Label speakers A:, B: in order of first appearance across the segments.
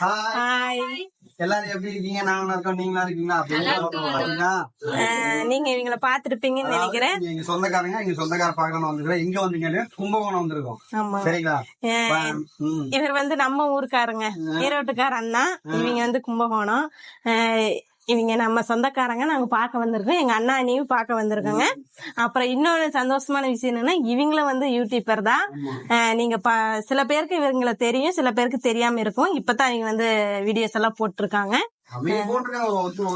A: Hi.
B: எல்லாரும் எப்படி இருக்கீங்க? நாங்க இருக்கோம், நீங்களா இருக்கீங்களா?
A: நீங்க இவங்கள பாத்துருப்பீங்கன்னு நினைக்கிறேன்.
B: நீங்க சொந்தக்காரங்க, இங்க சொந்தக்கார பாக்கணும் வந்துருக்கோம். இங்க வந்தீங்க கும்பகோணம் வந்திருக்கோம். சரிங்களா?
A: இவர் வந்து நம்ம ஊருக்காரங்க, ஈரோட்டுக்கார அண்ணா. இவங்க வந்து கும்பகோணம். இவங்க நம்ம சொந்தக்காரங்க. நாங்க பாக்க வந்திருக்கோம். எங்க அண்ணா அண்ணியும் பாக்க வந்திருக்கோங்க. அப்புறம் இன்னொரு சந்தோஷமான விஷயம் என்னன்னா, இவங்களும் வந்து யூடியூபர் தான். நீங்க சில பேருக்கு இவங்களை தெரியும், சில பேருக்கு தெரியாம இருக்கும். இப்பதான் இவங்க வந்து வீடியோஸ் எல்லாம் போட்டிருக்காங்க.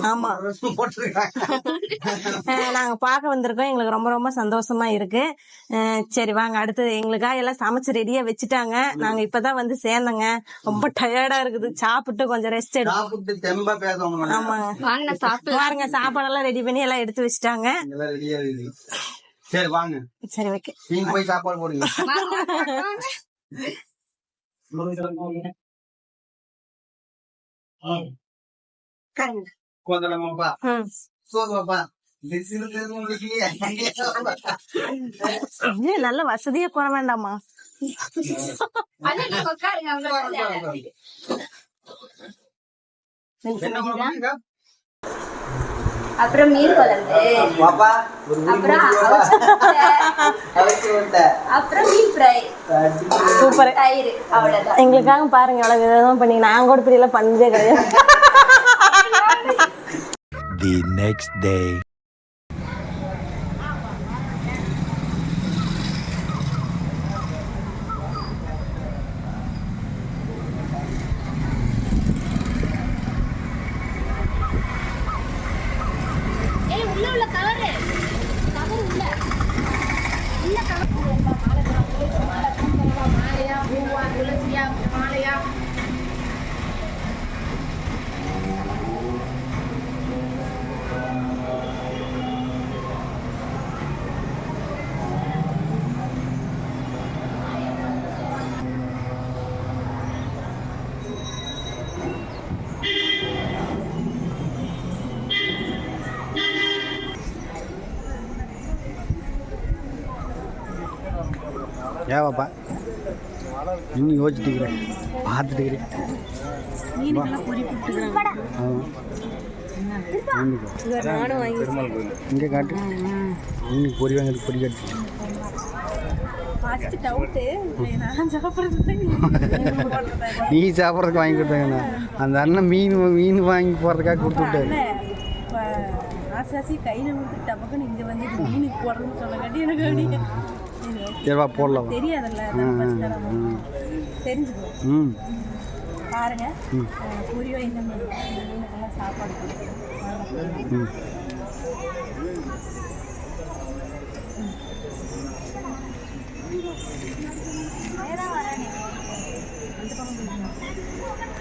A: ஆமா, நாங்க பாக்க வந்திருக்கோம். எங்களுக்கு ரொம்ப ரொம்ப சந்தோஷமா இருக்கு. சரி வாங்க, அடுத்து எங்களுக்காக எல்லாம் சமைச்சு ரெடியா வச்சுட்டாங்க. நாங்க இப்பதான் வந்து சேர்ந்தோங்க. ரொம்ப டயர்டா இருக்குது. சாப்பிட்டு கொஞ்சம் ரெஸ்ட் எடுத்து. ஆமா பாருங்க, சாப்பாடெல்லாம் ரெடி பண்ணி எல்லாம் எடுத்து வச்சுட்டாங்க.
B: சரி வாங்க.
A: சரி ஓகே,
B: நீங்க போய் சாப்பாடு போடுங்க.
A: நல்ல வசதியா போற வேண்டாமா?
C: அப்புறம் மீன் குழம்பு, அப்புறம் மீன் ஃப்ரை,
A: சூப்பர்.
C: தயிர், அவ்வளவுதான்.
A: எங்களுக்காக பாருங்க எவ்வளவு விதமா பண்ணி. நாங்க கூட இப்படி எல்லாம் பண்ணதே கிடையாது.
D: The next day. ஏவாப்பா இன்னும் யோசிச்சுட்டு பார்த்துட்டு இங்கே காட்டு. இன்னும் பொறி வாங்கிறது பொறி காட்டு. நீ சாப்பிட்றதுக்கு வாங்கி கொடுத்தாங்கண்ணா. அந்த அண்ணன் மீன் வாங்கி போகிறதுக்காக கொடுத்து விட்டாரு.
A: கையில கொடுத்து டபக்குன்னு இங்க வந்து மீனுக்கு போடுறதுன்னு சொன்னங்காட்டி எனக்கு
B: சரிவா போடலாம்.
A: தெரியாதுல்ல, தெரிஞ்சுக்கணும். பாருங்க, புரியோ இந்த மீனுக்கெல்லாம் சாப்பாடு கொடுக்குறோம்.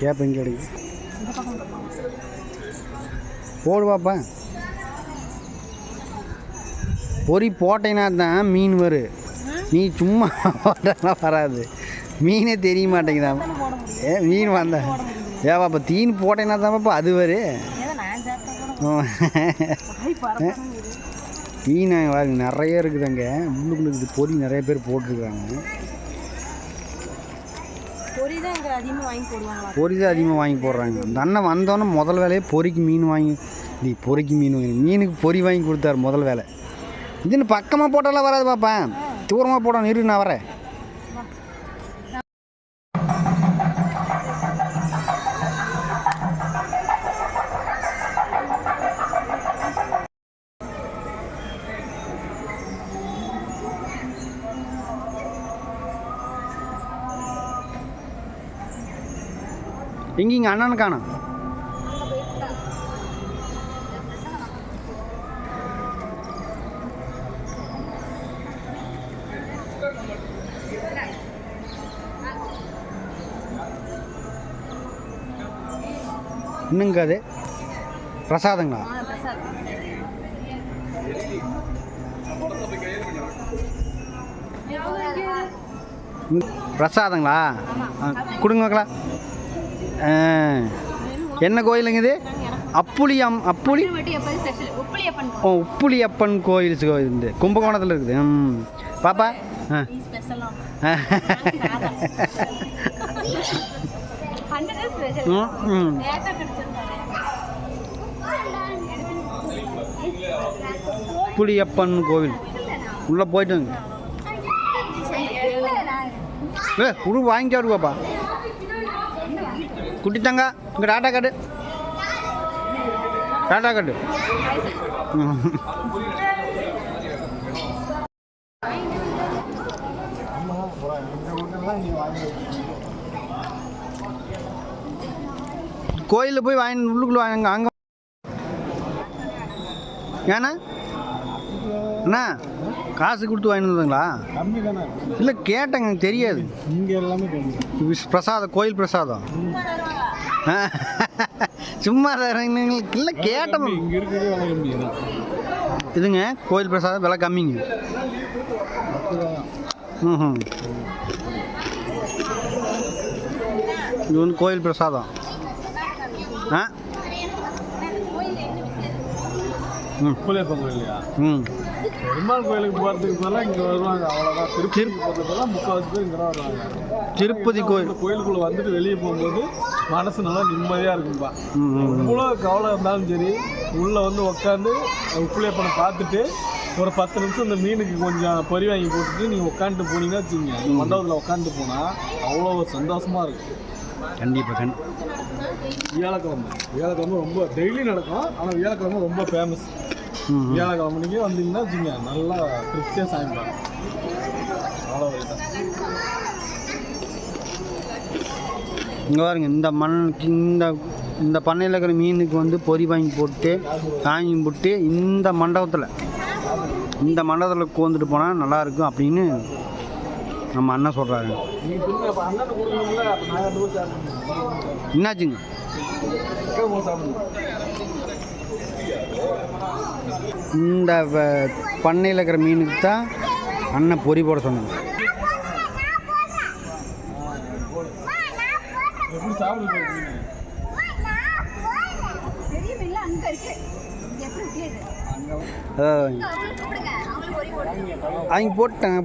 B: கேப்ப இங்கே எடுக்கு போடுவாப்பா. பொறி போட்டேன்னா தான் மீன் வரும். நீ சும்மா போட்டெல்லாம் வராது. மீனே தெரிய மாட்டேங்குதா? மீன் வந்த ஏவாப்பா தீனி போட்டேன்னா தான்ப்பா அது வரும். மீன் நிறைய இருக்குது அங்கே. உள்ளுக்குள்ள இருக்குது பொறி. நிறைய பேர் போட்டிருக்காங்க. பொறி தான் அதிகமாக வாங்கி போடுறாங்க. அந்த அண்ணன் வந்தோன்னே முதல் வேலையே பொறிக்கு மீன் வாங்கி மீனுக்கு பொறி வாங்கி கொடுத்தாரு முதல் வேலை. இதுன்னு பக்கமாக போட்டாலாம் வராது பாப்பா, தூரமாக போடணும். இரு நான் வரேன். இங்கே அண்ணனு காணோம். இன்னுங்க அது பிரசாதங்களா? பிரசாதங்களா? கொடுங்க பார்க்கலாம். என்ன கோயிலுங்க இது? உப்புளியப்பன் கோயில் இந்த கும்பகோணத்தில் இருக்குது. பாப்பா புளியப்பன் கோவில் உள்ளே போயிட்டு குடு வாங்கிக்காடு பாப்பா. குட்டி தங்க இங்கே டாட்டா காட்டு, டாட்டா காட்டு. கோயிலில் போய் வாங்கி உள்ளுக்குள்ளே வாங்க. அங்கே ஏண்ணா அண்ணா காசு கொடுத்து வாங்கிட்டு வந்தீங்களா? இல்லை கேட்டேங்க, எனக்கு தெரியாது.
D: இங்கே எல்லாமே
B: பிரசாதம், கோயில் பிரசாதம். சும்மா எங்களுக்கு இல்லை கேட்டோம்.
D: இங்கே இருக்கிறதே விலை கம்மி
B: இதுங்க கோயில் பிரசாதம் விலை கம்மிங்க. ம் இது வந்து கோயில் பிரசாதம். ஆ
D: புளியப்பன் கோயிலையா?
B: ம்
D: பெருமாள் கோயிலுக்கு போகிறதுக்கு பதிலாக இங்கே வருவாங்க, அவ்வளோதான். திருப்பதி போகிறதுலாம் முக்கால்வாசி பேர் இங்கே தான் வருவாங்க.
B: திருப்பதி
D: கோயிலுக்குள்ளே வந்துட்டு வெளியே போகும்போது மனசு நல்லா நிம்மதியாக இருக்கும்பா. எவ்வளோ கவலை இருந்தாலும் சரி உள்ளே வந்து உட்காந்து புளியப்பனை பார்த்துட்டு ஒரு 10 நிமிஷம் இந்த மீனுக்கு கொஞ்சம் பொறி வாங்கி போட்டுட்டு நீங்கள் உட்காந்துட்டு போனீங்கன்னா வச்சுக்கோங்க, மண்டபத்தில் உட்காந்துட்டு போனால் அவ்வளோ சந்தோஷமாக இருக்கும்.
B: கண்டிப்பாக.
D: வியாழக்கிழமை ரொம்ப டெய்லி நடக்கும், ஆனால் வியாழக்கிழமை ரொம்ப ஃபேமஸ். வியாழக்கிழமைக்கு வந்தீங்கன்னா வச்சுங்க நல்லா திருப்தியாக சாயங்காலம் அவ்வளோ தான்.
B: இங்கே பாருங்க, இந்த மண்ணுக்கு இந்த பண்ணையில் இருக்கிற மீனுக்கு வந்து பொறி வாங்கி போட்டு வாங்கி போட்டு இந்த மண்டபத்தில் கோந்துட்டு போனால் நல்லாயிருக்கும் அப்படின்னு நம்ம அண்ணன் சொல்கிறாரு. என்னாச்சுங்க? இந்த பண்ணையில் இருக்கிற மீனுக்கு தான் அண்ணன் பொறி போட சொன்னாங்க. அவங்க போட்டேங்க.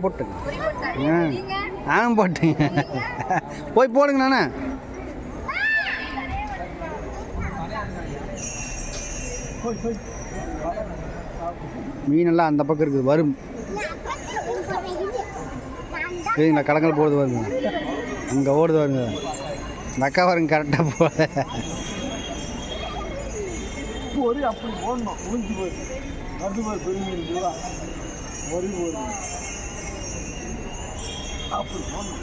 B: நானும் போட்டேங்க. போய் போடுங்க. நானே மீனெல்லாம் அந்த பக்கம் இருக்குது, வரும். சரிங்களா? கடங்கல் போடுது வருங்க, அங்கே ஓடுது வருங்க. இந்த அக்கா வருங்க கரெக்டாக போட.
D: அப்படி போடணும், முடிஞ்சு போயிடுது. அது போய் பெரிய மீன் பூரா போயிடுது. அப்படி போடணும்.